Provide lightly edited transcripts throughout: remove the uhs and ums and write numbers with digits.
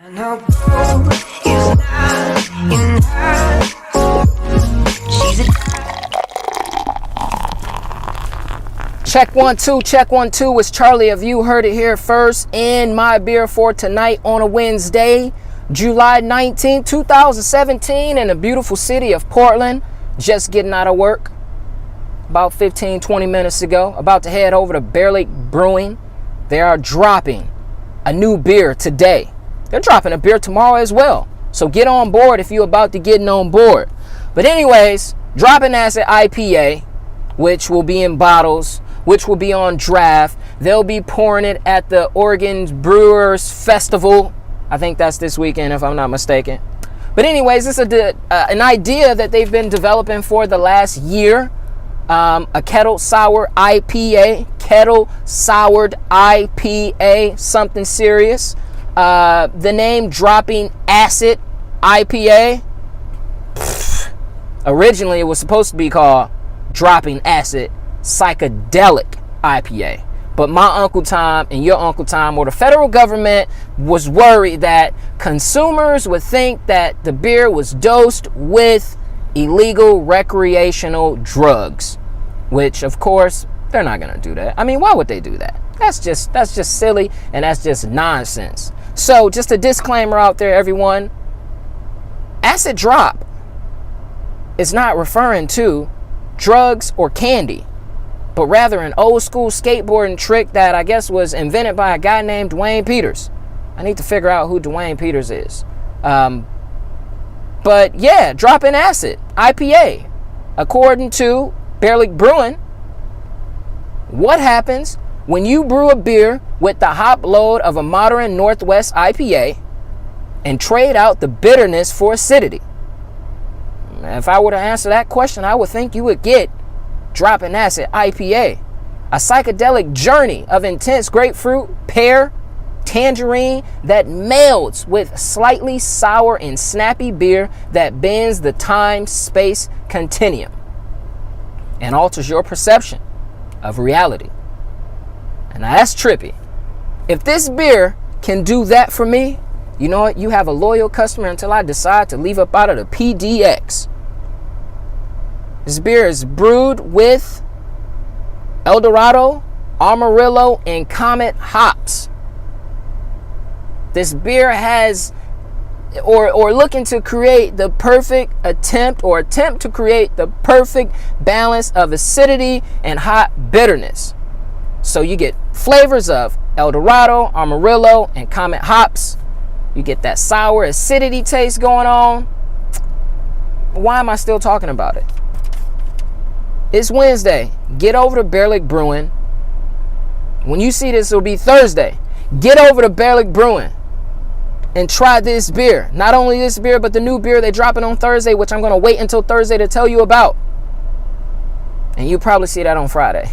Check 1 2, check 1 2. It's Charlie. Have you heard it here first? In my beer for tonight on a Wednesday, July 19, 2017, in the beautiful city of Portland. Just getting out of work about 15-20 minutes ago. About to head over to Baerlic Brewing. They are dropping a new beer today. They're dropping a beer tomorrow as well. So get on board if you're about to get on board. But anyways, dropping acid IPA, which will be in bottles, which will be on draft. They'll be pouring it at the Oregon Brewers Festival. I think that's this weekend, if I'm not mistaken. But anyways, this is an idea that they've been developing for the last year. A kettle sour IPA, kettle soured IPA, something serious. The name dropping acid IPA. Originally, it was supposed to be called dropping acid psychedelic IPA. But my Uncle Tom and your Uncle Tom, or the federal government, was worried that consumers would think that the beer was dosed with illegal recreational drugs, which of course they're not gonna do that. I mean, why would they do that? That's just silly, and that's just nonsense. So just a disclaimer out there, everyone. Acid drop is not referring to drugs or candy, but rather an old school skateboarding trick that I guess was invented by a guy named Dwayne Peters. I need to figure out who Dwayne Peters is. But yeah, dropping acid IPA. According to Baerlic Brewing, what happens when you brew a beer with the hop load of a modern Northwest IPA and trade out the bitterness for acidity? If I were to answer that question, I would think you would get dropping acid IPA, a psychedelic journey of intense grapefruit, pear, tangerine that melds with slightly sour and snappy beer that bends the time-space continuum and alters your perception of reality. And now that's trippy. If this beer can do that for me, you know what? You have a loyal customer until I decide to leave up out of the PDX. This beer is brewed with Eldorado, Amarillo, and Comet hops. This beer has, or looking to create the perfect attempt to create the perfect balance of acidity and hot bitterness. So you get flavors of Eldorado, Amarillo, and Comet hops. You get that sour acidity taste going on. Why am I still talking about it? It's Wednesday. Get over to Baerlic Brewing. When you see this, it'll be Thursday. Get over to Baerlic Brewing and try this beer. Not only this beer, but the new beer they're dropping on Thursday, which I'm going to wait until Thursday to tell you about. And you'll probably see that on Friday.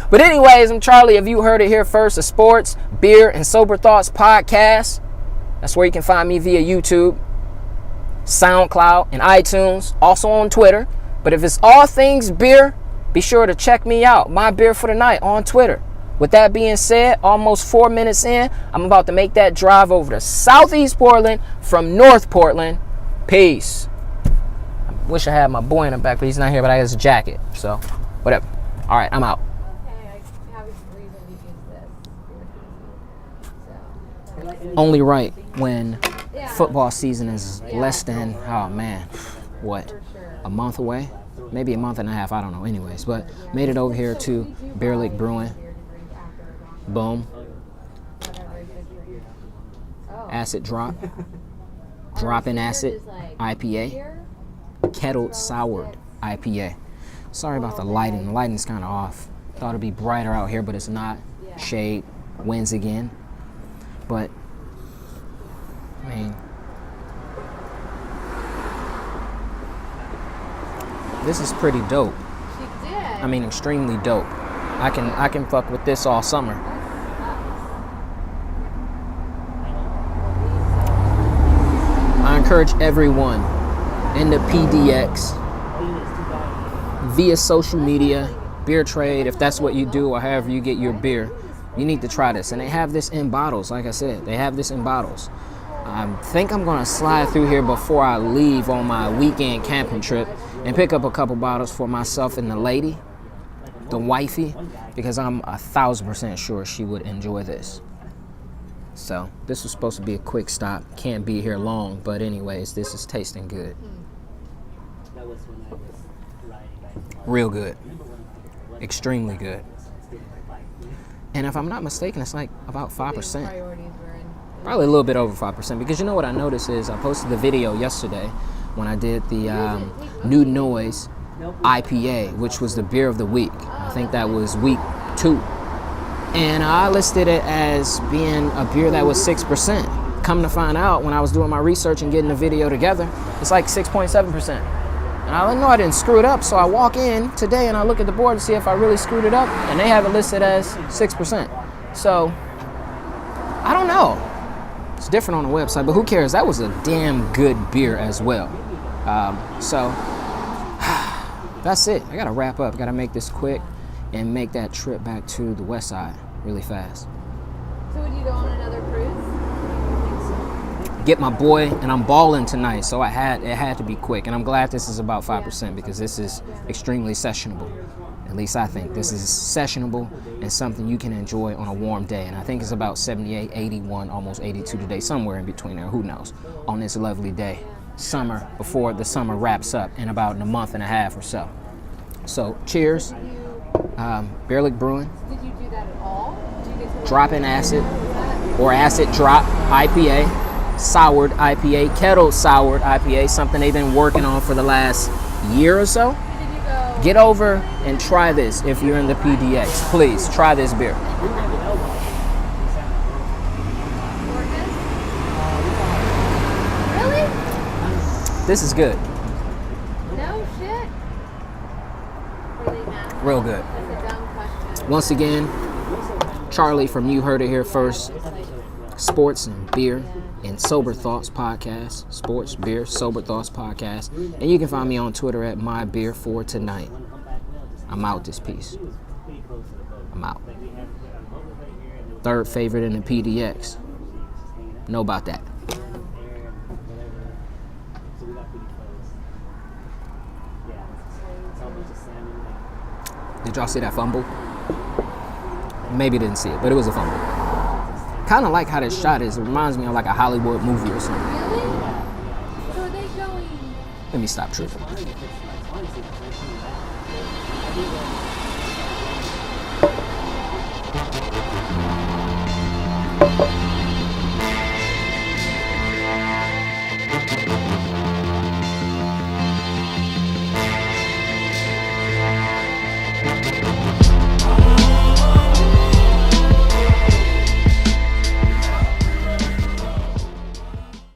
But anyways, I'm Charlie. Have you heard it here first? A sports, beer, and sober thoughts podcast. That's where you can find me via YouTube, SoundCloud, and iTunes. Also on Twitter. But if it's all things beer, be sure to check me out. My Beer for the Night on Twitter. With that being said, almost 4 minutes in, I'm about to make that drive over to Southeast Portland from North Portland. Peace. I wish I had my boy in the back, but he's not here, but I got his jacket. So, whatever. All right, I'm out. Only right when football season is less than, oh man, what, a month away? Maybe a month and a half, I don't know. Anyways, but made it over here to Baerlic Brewing. Boom. Acid drop. Dropping acid IPA. Kettle soured IPA. Sorry about the lighting. The lighting's kind of off. Thought it'd be brighter out here, but it's not. Shade. Winds again. But, I mean, this is pretty dope. I mean, extremely dope. I can fuck with this all summer. I encourage everyone in the PDX via social media, beer trade, if that's what you do or however you get your beer, you need to try this. And they have this in bottles, like I said. They have this in bottles. I think I'm gonna slide through here before I leave on my weekend camping trip and pick up a couple bottles for myself and the lady, the wifey, because I'm 1,000% sure she would enjoy this. So this was supposed to be a quick stop. Can't be here long, but anyways, this is tasting good. Real good. Extremely good. And if I'm not mistaken, it's like about 5%. Probably a little bit over 5%, because you know what I noticed is I posted the video yesterday when I did the New Noise IPA, which was the beer of the week. I think that was week 2. And I listed it as being a beer that was 6%. Come to find out, when I was doing my research and getting the video together, it's like 6.7%. And I know I didn't screw it up, so I walk in today and I look at the board to see if I really screwed it up, and they have it listed as 6%. So, I don't know. It's different on the website, but who cares? That was a damn good beer as well. So, that's it. I gotta wrap up. Gotta make this quick and make that trip back to the west side really fast. So would you go on another cruise? Get my boy, and I'm balling tonight, so it had to be quick. And I'm glad this is about 5%, because this is extremely sessionable. At least I think this is sessionable and something you can enjoy on a warm day. And I think it's about 78, 81, almost 82 today, somewhere in between there. Who knows? On this lovely day, summer, before the summer wraps up in about a month and a half or so. So cheers. Baerlic Brewing. Did you do that at all? Drop in acid or acid drop IPA, soured IPA, kettle soured IPA, something they've been working on for the last year or so. Get over and try this if you're in the PDX. Please try this beer. Really? This is good. No shit. Real good. That's a dumb question. Once again, Charlie from You Heard It Here First, Sports and Beer and Sober Thoughts Podcast. Sports, Beer, Sober Thoughts Podcast. And you can find me on Twitter at MyBeer4Tonight. I'm out this piece. I'm out. Third favorite in the PDX. Know about that. Did y'all see that fumble? Maybe didn't see it, but it was a fumble. Kind of like how this shot is. It reminds me of like a Hollywood movie or something. Really? So are they going? Let me stop tripping.